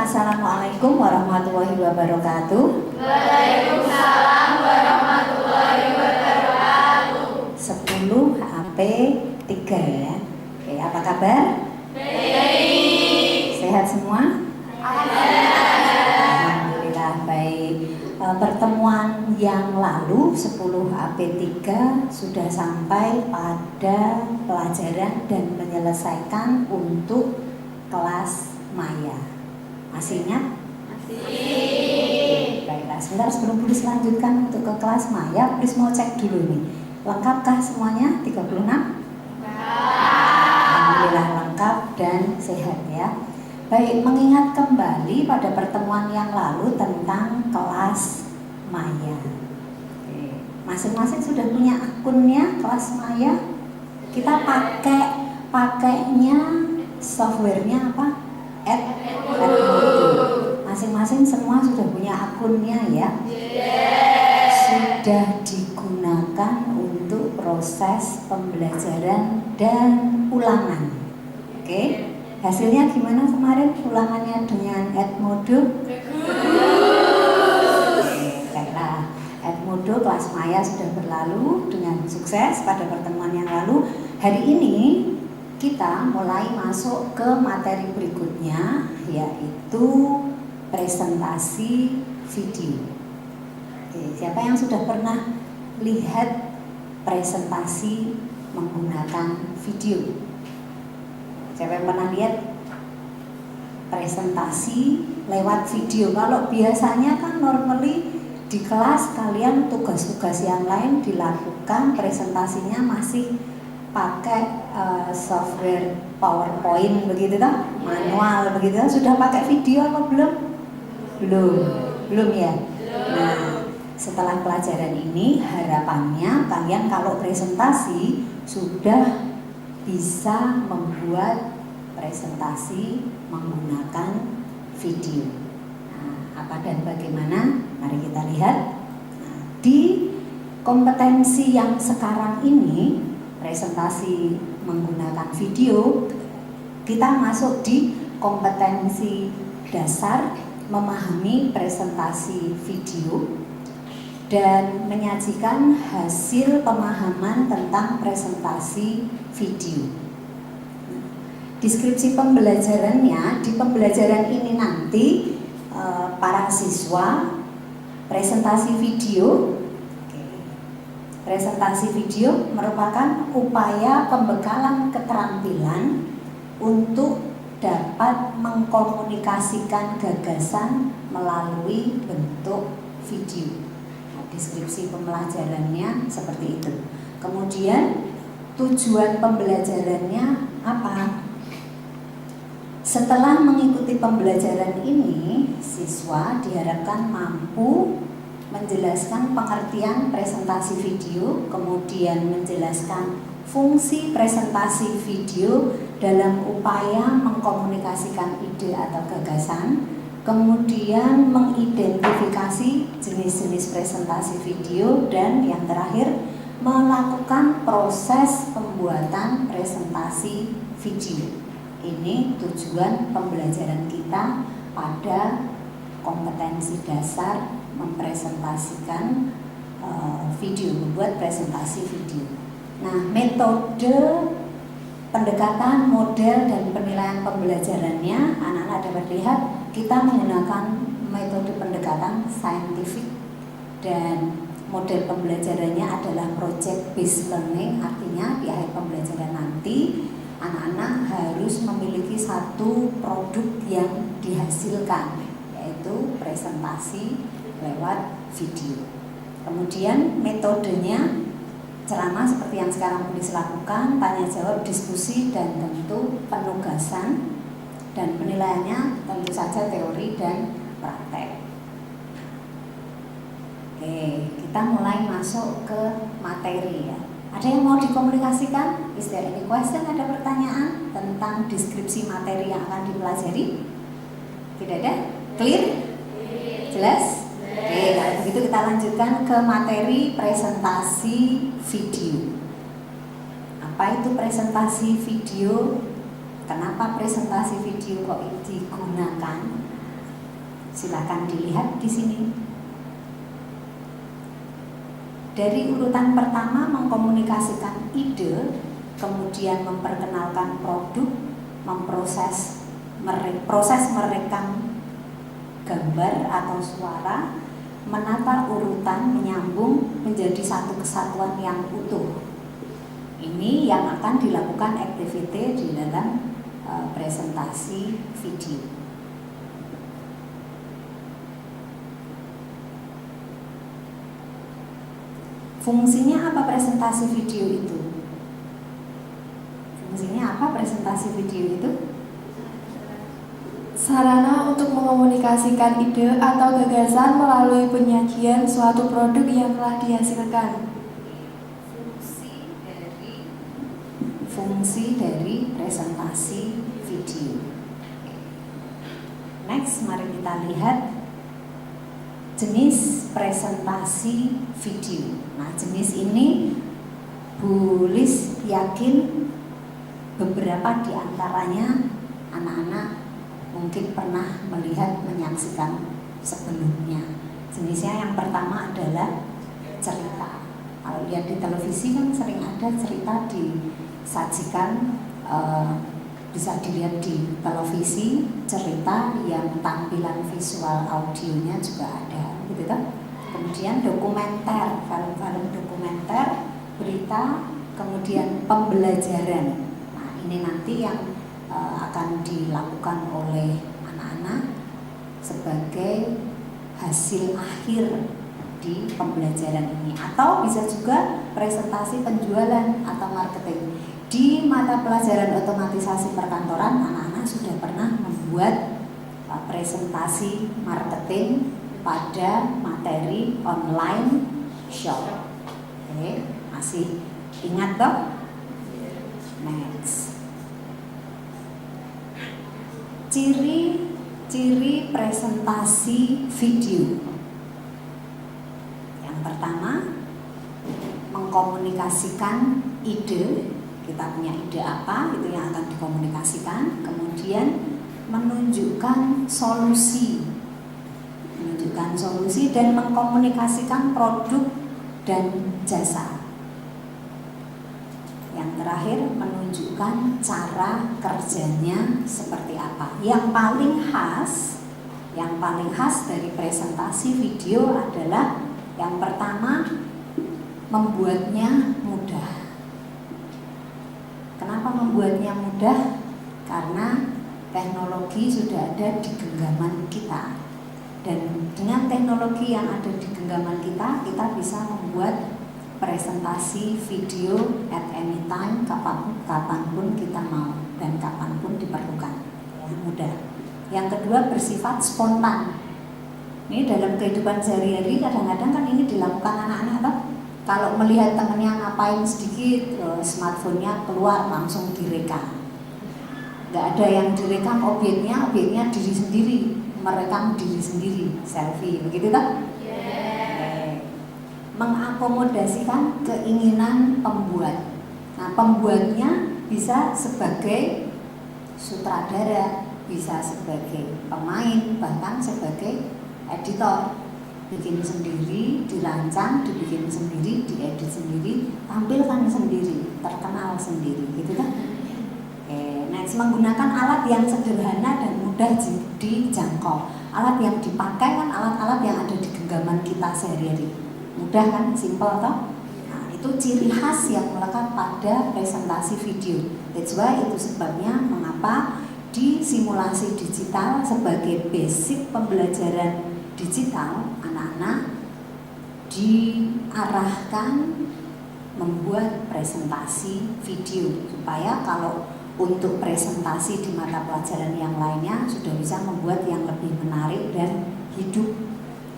Assalamualaikum warahmatullahi wabarakatuh. Waalaikumsalam warahmatullahi wabarakatuh. 10 AP 3 ya. Oke, apa kabar? Baik. Sehat semua? Alhamdulillah baik. Pertemuan yang lalu 10 AP 3 sudah sampai pada pelajaran dan menyelesaikan untuk kelas maya. Masih ingat? Masih. Baiklah, sebentar sebelum Bulis lanjutkan untuk ke kelas maya, Bulis mau cek dulu nih. Lengkapkah semuanya? 36? Alhamdulillah lengkap dan sehat ya. Baik, mengingat kembali pada pertemuan yang lalu tentang kelas maya. Oke, masing-masing sudah punya akunnya kelas maya. Kita pakainya softwarenya apa? Edmodo. Masing-masing semua sudah punya akunnya ya. Sudah digunakan untuk proses pembelajaran dan ulangan. Oke, hasilnya gimana kemarin ulangannya dengan Edmodo? Baiklah, Edmodo kelas maya sudah berlalu dengan sukses pada pertemuan yang lalu. Hari ini kita mulai masuk ke materi berikutnya, yaitu presentasi video. Oke, siapa yang sudah pernah lihat presentasi menggunakan video? Siapa yang pernah lihat presentasi lewat video? Kalau biasanya kan normally di kelas kalian tugas-tugas yang lain dilakukan presentasinya masih pakai software PowerPoint begitu toh, manual begitu toh. Sudah pakai video apa belum? Belum ya. Nah, setelah pelajaran ini harapannya kalian kalau presentasi sudah bisa membuat presentasi menggunakan video. Nah, apa dan bagaimana? Mari kita lihat. Nah, di kompetensi yang sekarang ini presentasi menggunakan video, kita masuk di kompetensi dasar memahami presentasi video dan menyajikan hasil pemahaman tentang presentasi video. Deskripsi pembelajarannya, di pembelajaran ini nanti para siswa presentasi video. Presentasi video merupakan upaya pembekalan keterampilan untuk dapat mengkomunikasikan gagasan melalui bentuk video. Nah, deskripsi pembelajarannya seperti itu. Kemudian tujuan pembelajarannya apa? Setelah mengikuti pembelajaran ini, siswa diharapkan mampu menjelaskan pengertian presentasi video, kemudian menjelaskan fungsi presentasi video dalam upaya mengkomunikasikan ide atau gagasan, kemudian mengidentifikasi jenis-jenis presentasi video, dan yang terakhir melakukan proses pembuatan presentasi video. Ini tujuan pembelajaran kita pada kompetensi dasar mempresentasikan video, membuat presentasi video. Nah, metode pendekatan, model, dan penilaian pembelajarannya, anak-anak dapat lihat kita menggunakan metode pendekatan saintifik dan model pembelajarannya adalah project based learning. Artinya di akhir pembelajaran nanti anak-anak harus memiliki satu produk yang dihasilkan, yaitu presentasi lewat video. Kemudian metodenya ceramah seperti yang sekarang Bulis lakukan, tanya jawab, diskusi, dan tentu penugasan, dan penilaiannya tentu saja teori dan praktek. Oke, kita mulai masuk ke materi ya. Ada yang mau dikomunikasikan? Is there any question? Ada pertanyaan tentang deskripsi materi yang akan dipelajari? Tidak ada? Clear? Jelas? Oke, kalau begitu kita lanjutkan ke materi presentasi video. Apa itu presentasi video? Kenapa presentasi video kok digunakan? Silakan dilihat di sini. Dari urutan pertama mengkomunikasikan ide, kemudian memperkenalkan produk, proses merekam gambar atau suara, menata urutan menyambung menjadi satu kesatuan yang utuh. Ini yang akan dilakukan activity di dalam presentasi video. Fungsinya apa presentasi video itu? Fungsinya apa presentasi video itu? Sarana untuk mengomunikasikan ide atau gagasan melalui penyajian suatu produk yang telah dihasilkan. Fungsi dari presentasi video. Next, mari kita lihat jenis presentasi video. Nah, jenis ini Bu Lis yakin beberapa di antaranya anak-anak mungkin pernah melihat, menyaksikan sebelumnya. Jenisnya yang pertama adalah cerita. Kalau lihat di televisi kan sering ada cerita disajikan, bisa dilihat di televisi, cerita yang tampilan visual audionya juga ada, gitu kan? Kemudian dokumenter, film-film dokumenter, berita, kemudian pembelajaran. Nah, ini nanti yang akan dilakukan oleh anak-anak sebagai hasil akhir di pembelajaran ini. Atau bisa juga presentasi penjualan atau marketing. Di mata pelajaran otomatisasi perkantoran, anak-anak sudah pernah membuat presentasi marketing pada materi online shop. Oke, masih ingat toh? Next. Ciri-ciri presentasi video. Yang pertama, mengkomunikasikan ide. Kita punya ide apa, itu yang akan dikomunikasikan. Kemudian menunjukkan solusi dan mengkomunikasikan produk dan jasa. Yang terakhir, menunjukkan cara kerjanya seperti apa. Yang paling khas dari presentasi video adalah yang pertama, membuatnya mudah. Kenapa membuatnya mudah? Karena teknologi sudah ada di genggaman kita. Dan dengan teknologi yang ada di genggaman kita bisa membuat presentasi video at any time, kapanpun kita mau dan kapanpun diperlukan. Mudah. Yang kedua, bersifat spontan. Ini dalam kehidupan sehari-hari kadang-kadang kan ini dilakukan anak-anak toh. Kalau melihat temennya ngapain sedikit, smartphone-nya keluar langsung direkam. Nggak ada yang direkam obyeknya diri sendiri, merekam diri sendiri, selfie, begitu toh? Mengakomodasikan keinginan pembuat. Nah, pembuatnya bisa sebagai sutradara, bisa sebagai pemain, bahkan sebagai editor. Bikin sendiri, dirancang, dibikin sendiri, diedit sendiri, tampilkan sendiri, terkenal sendiri, gitu kan? Next, menggunakan alat yang sederhana dan mudah dijangkau. Alat yang dipakai kan alat-alat yang ada di genggaman kita sehari-hari. Mudah kan, simple toh? Nah, itu ciri khas yang melekat pada presentasi video. That's why itu sebabnya mengapa di simulasi digital sebagai basic pembelajaran digital, anak-anak diarahkan membuat presentasi video supaya kalau untuk presentasi di mata pelajaran yang lainnya sudah bisa membuat yang lebih menarik dan hidup.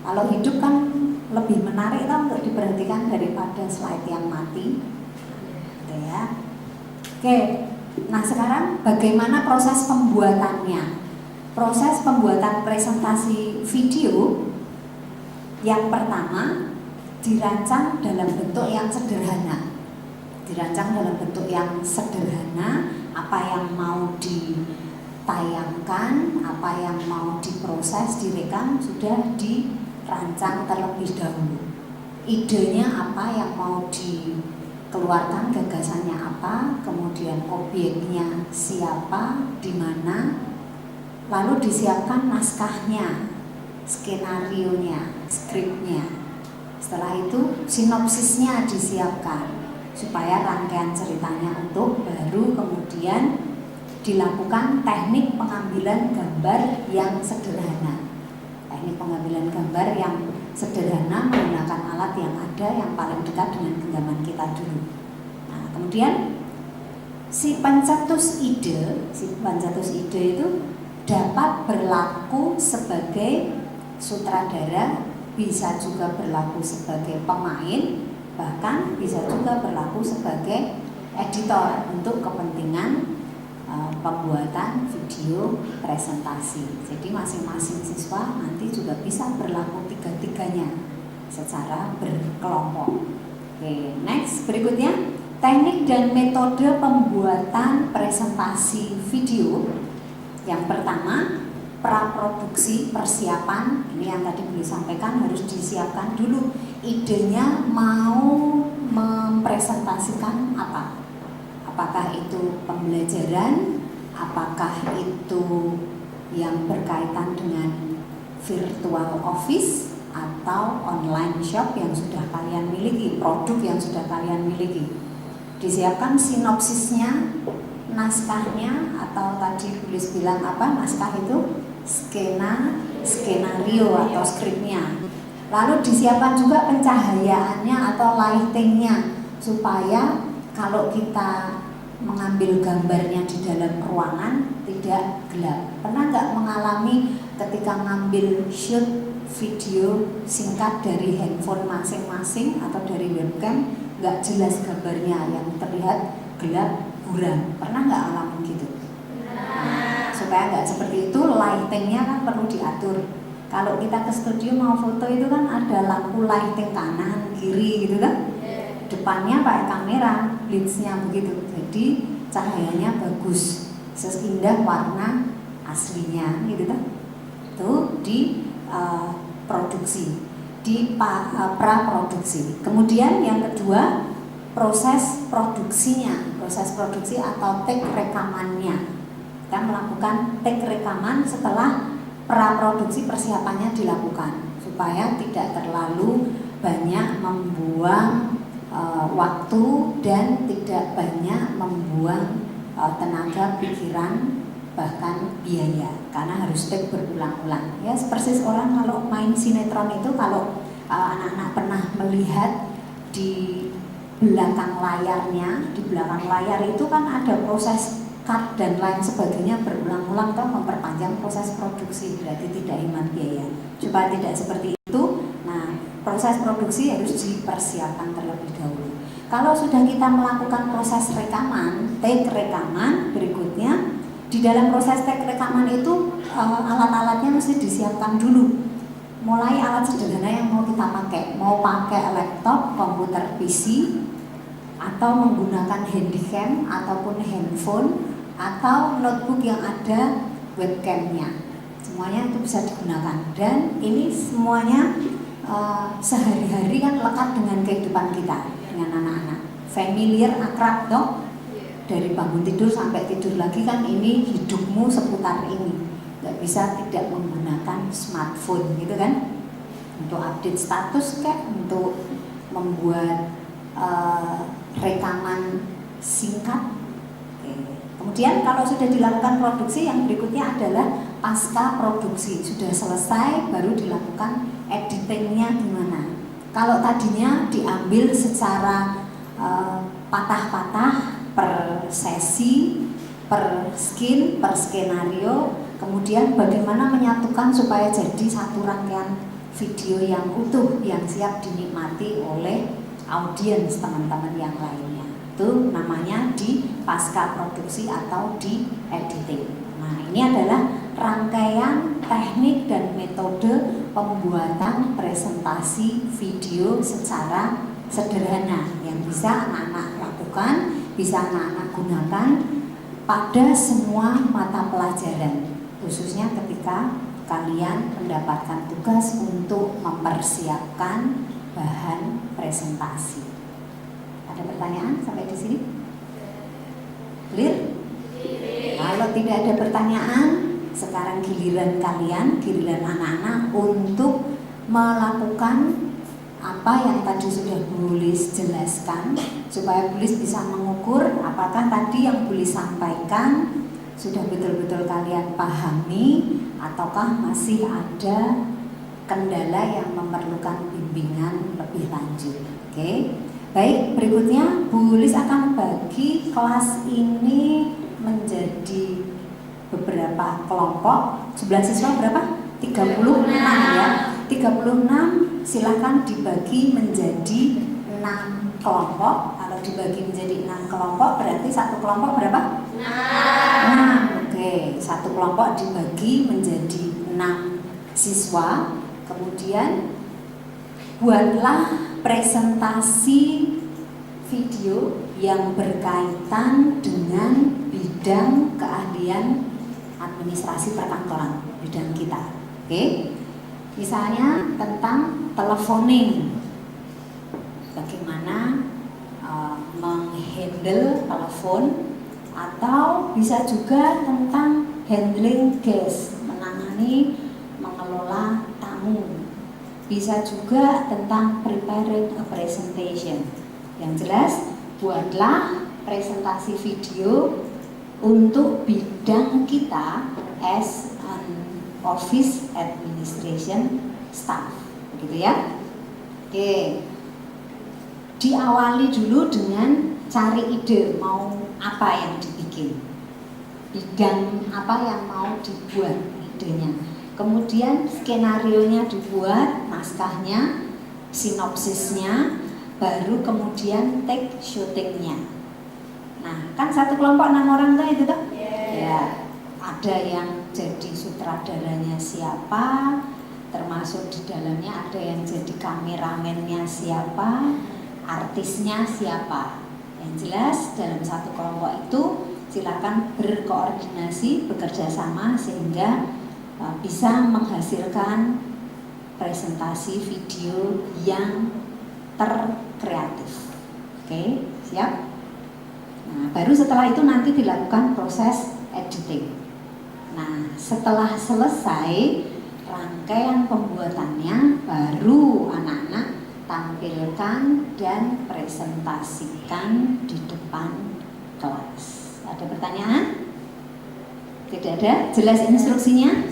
Kalau hidup kan lebih menarik kan untuk diperhatikan daripada slide yang mati. Gitu ya. Oke, nah sekarang bagaimana proses pembuatannya? Proses pembuatan presentasi video yang pertama dirancang dalam bentuk yang sederhana. Dirancang dalam bentuk yang sederhana, apa yang mau ditayangkan, apa yang mau diproses, direkam sudah dirancang terlebih dahulu. Idenya apa yang mau dikeluarkan, gagasannya apa, kemudian objeknya siapa, di mana, lalu disiapkan naskahnya, skenarionya, skripnya. Setelah itu sinopsisnya disiapkan supaya rangkaian ceritanya utuh, baru kemudian dilakukan teknik pengambilan gambar yang sederhana. Teknik pengambilan gambar yang sederhana menggunakan alat yang ada yang paling dekat dengan genggaman kita dulu. Nah, kemudian si pencetus ide itu dapat berlaku sebagai sutradara, bisa juga berlaku sebagai pemain, bahkan bisa juga berlaku sebagai editor untuk kepentingan pembuatan video presentasi. Jadi masing-masing siswa nanti juga bisa berlaku tiga-tiganya secara berkelompok. Oke, next, berikutnya teknik dan metode pembuatan presentasi video. Yang pertama, praproduksi, persiapan. Ini yang tadi boleh sampaikan, harus disiapkan dulu idenya, mau mempresentasikan apa. Apakah itu pembelajaran, apakah itu yang berkaitan dengan virtual office atau online shop yang sudah kalian miliki, produk yang sudah kalian miliki. Disiapkan sinopsisnya, naskahnya, atau tadi tulis bilang apa, naskah itu skenario atau skripnya. Lalu disiapkan juga pencahayaannya atau lightingnya, supaya kalau kita mengambil gambarnya di dalam ruangan tidak gelap. Pernah nggak mengalami ketika ngambil shoot video singkat dari handphone masing-masing atau dari webcam, nggak jelas gambarnya, yang terlihat gelap buram? Pernah nggak ngalamin gitu? Nah, supaya nggak seperti itu, lightingnya kan perlu diatur. Kalau kita ke studio mau foto itu kan ada lampu lighting kanan kiri gitu kan, depannya pakai kamera, blitznya begitu, jadi cahayanya bagus, seindah warna aslinya gitu kan. Itu di produksi, di praproduksi. Kemudian yang kedua, proses produksinya, proses produksi atau take rekamannya. Kita melakukan take rekaman setelah praproduksi, persiapannya dilakukan supaya tidak terlalu banyak membuang waktu dan tidak banyak membuang tenaga, pikiran, bahkan biaya, karena harus take berulang-ulang. Ya, persis orang kalau main sinetron itu, kalau anak-anak pernah melihat di belakang layarnya, di belakang layar itu kan ada proses cut dan lain sebagainya berulang-ulang, atau memperpanjang proses produksi, berarti tidak hemat biaya. Supaya tidak seperti itu, nah proses produksi harus dipersiapkan terlebih dahulu. Kalau sudah kita melakukan proses rekaman, take rekaman, berikutnya di dalam proses take rekaman itu alat-alatnya mesti disiapkan dulu. Mulai alat sederhana yang mau kita pakai, mau pakai laptop, komputer PC, atau menggunakan handycam ataupun handphone atau notebook yang ada webcamnya, semuanya itu bisa digunakan. Dan ini semuanya sehari-hari kan lekat dengan kehidupan kita, dengan anak-anak, familiar, akrab dong. Dari bangun tidur sampai tidur lagi kan ini hidupmu seputar ini, nggak bisa tidak menggunakan smartphone gitu kan, untuk update status kayak untuk membuat rekaman singkat. Kemudian kalau sudah dilakukan produksi, yang berikutnya adalah pasca produksi. Sudah selesai baru dilakukan editingnya gimana. Kalau tadinya diambil secara patah-patah per sesi, per scene, per skenario, kemudian bagaimana menyatukan supaya jadi satu rangkaian video yang utuh yang siap dinikmati oleh audiens teman-teman yang lainnya. Itu namanya di pasca produksi atau di editing. Nah, ini adalah rangkaian teknik dan metode pembuatan presentasi video secara sederhana yang bisa anak-anak lakukan, bisa anak-anak gunakan pada semua mata pelajaran, khususnya ketika kalian mendapatkan tugas untuk mempersiapkan bahan presentasi. Ada pertanyaan sampai di sini? Clear? Kalau tidak ada pertanyaan, sekarang giliran kalian, giliran anak-anak untuk melakukan apa yang tadi sudah Bu Lis jelaskan, supaya Bu Lis bisa mengukur apakah tadi yang Bu Lis sampaikan sudah betul-betul kalian pahami ataukah masih ada kendala yang memerlukan bimbingan lebih lanjut. Oke. Baik, berikutnya Bu Lis akan bagi kelas ini menjadi beberapa kelompok. Jumlah siswa berapa? 36 ya. 36 silakan dibagi menjadi 6 kelompok. Kalau dibagi menjadi 6 kelompok berarti satu kelompok berapa? 6. Oke, satu kelompok dibagi menjadi 6 siswa. Kemudian buatlah presentasi video yang berkaitan dengan bidang keahlian administrasi perkantoran, bidang kita. Oke. Misalnya tentang teleponing, bagaimana menghandle telepon, atau bisa juga tentang handling guest, menangani, mengelola tamu. Bisa juga tentang preparing a presentation. Yang jelas, buatlah presentasi video untuk bidang kita as an office administration staff, begitu ya. Oke, diawali dulu dengan cari ide mau apa yang dibikin, bidang apa yang mau dibuat idenya. Kemudian skenarionya dibuat, naskahnya, sinopsisnya, baru kemudian take syutingnya. Nah, kan satu kelompok 6 orang tuh itu tuh. Ya, ada yang jadi sutradaranya siapa, termasuk di dalamnya ada yang jadi kameramennya siapa, artisnya siapa. Yang jelas dalam satu kelompok itu silakan berkoordinasi, bekerja sama sehingga bisa menghasilkan presentasi video yang terkreatif. Oke, siap? Nah, baru setelah itu nanti dilakukan proses editing. Nah, setelah selesai rangkaian pembuatannya, baru anak-anak tampilkan dan presentasikan di depan kelas. Ada pertanyaan? Tidak ada? Jelas instruksinya?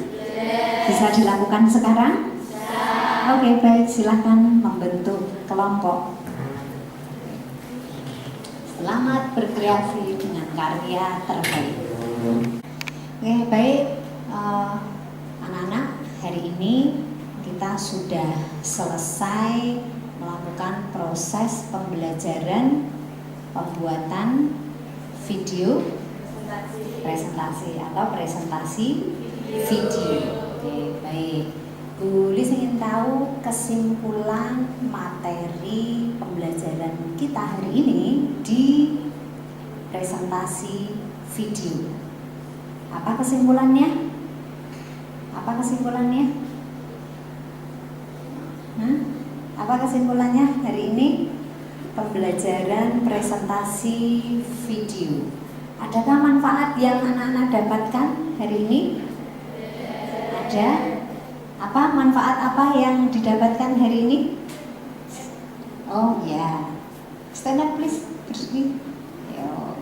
Bisa dilakukan sekarang? Oke, baik, silahkan membentuk kelompok. Selamat berkreasi dengan karya terbaik. Oke, baik, anak-anak, hari ini kita sudah selesai melakukan proses pembelajaran pembuatan video presentasi atau presentasi video. Oke, baik. Bu Lis ingin tahu kesimpulan materi pembelajaran kita hari ini di presentasi video. Apa kesimpulannya? Apa kesimpulannya? Apa kesimpulannya hari ini? Pembelajaran presentasi video. Adakah manfaat yang anak-anak dapatkan hari ini? Ada. Apa manfaat apa yang didapatkan hari ini? Oh ya, stand up please, berdiri. Yo.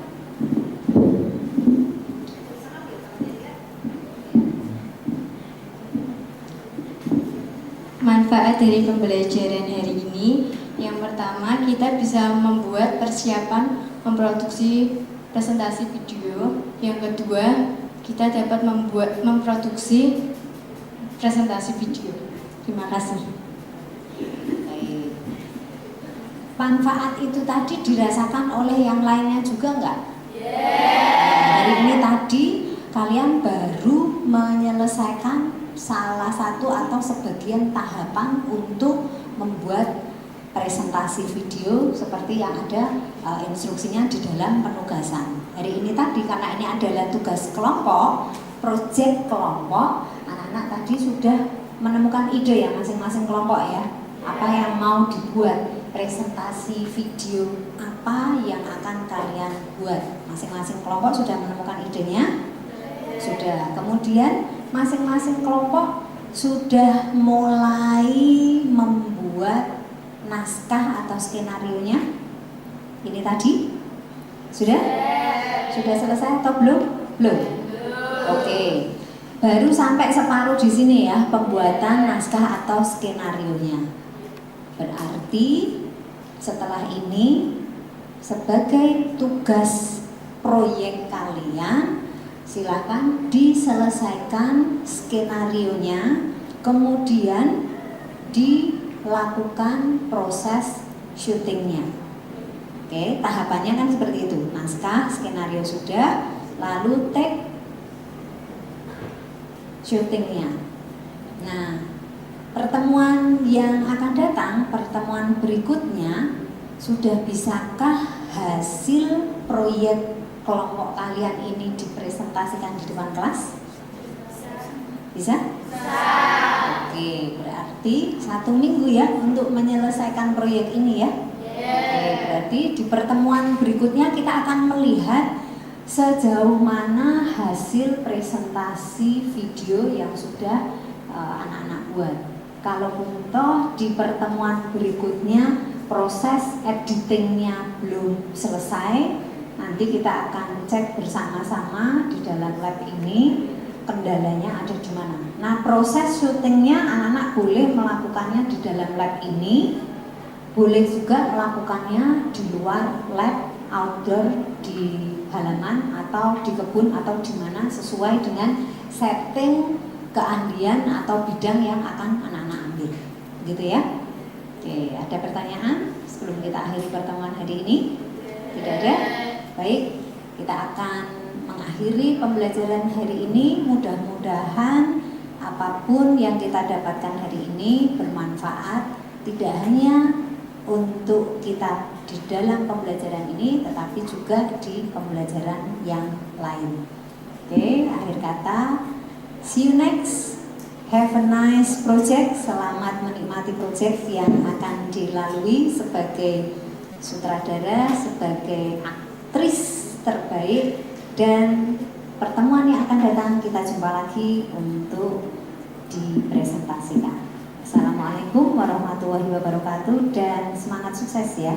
Manfaat dari pembelajaran hari ini, yang pertama kita bisa membuat persiapan memproduksi presentasi video. Yang kedua, kita dapat memproduksi presentasi video. Terima kasih. Baik. Manfaat itu tadi dirasakan oleh yang lainnya juga enggak? Hari ini tadi kalian baru menyelesaikan salah satu atau sebagian tahapan untuk membuat presentasi video seperti yang ada instruksinya di dalam penugasan. hari ini tadi karena ini adalah tugas kelompok, proyek kelompok, anak-anak tadi sudah menemukan ide ya masing-masing kelompok ya. Apa yang mau dibuat, presentasi video apa yang akan kalian buat. Masing-masing kelompok sudah menemukan idenya? Sudah. Kemudian masing-masing kelompok sudah mulai membuat naskah atau skenarionya. Ini tadi sudah? Sudah selesai atau belum? Belum. Oke. Baru sampai separuh di sini ya pembuatan naskah atau skenarionya. Berarti setelah ini sebagai tugas proyek kalian silakan diselesaikan skenarionya, kemudian dilakukan proses syutingnya. Oke, tahapannya kan seperti itu. Naskah, skenario sudah, lalu take syutingnya. Nah, pertemuan yang akan datang, pertemuan berikutnya, sudah bisakah hasil proyek kelompok kalian ini dipresentasikan di depan kelas? Bisa? Oke, berarti 1 minggu ya untuk menyelesaikan proyek ini ya. Oke, berarti di pertemuan berikutnya kita akan melihat sejauh mana hasil presentasi video yang sudah anak-anak buat. Kalau toh di pertemuan berikutnya proses editingnya belum selesai, nanti kita akan cek bersama-sama di dalam lab ini kendalanya ada di mana. Nah, proses syutingnya anak-anak boleh melakukannya di dalam lab ini, boleh juga melakukannya di luar lab, outdoor, di halaman atau di kebun atau di mana sesuai dengan setting keahlian atau bidang yang akan anak-anak ambil. Gitu ya. Oke, ada pertanyaan sebelum kita akhiri pertemuan hari ini? Tidak ada? Baik, kita akan mengakhiri pembelajaran hari ini. Mudah-mudahan apapun yang kita dapatkan hari ini bermanfaat, tidak hanya untuk kita di dalam pembelajaran ini, tetapi juga di pembelajaran yang lain. Oke, akhir kata, see you next. Have a nice project. Selamat menikmati project yang akan dilalui sebagai sutradara, sebagai aktris terbaik, dan pertemuan yang akan datang kita jumpa lagi untuk dipresentasikan. Assalamualaikum warahmatullahi wabarakatuh dan semangat sukses ya.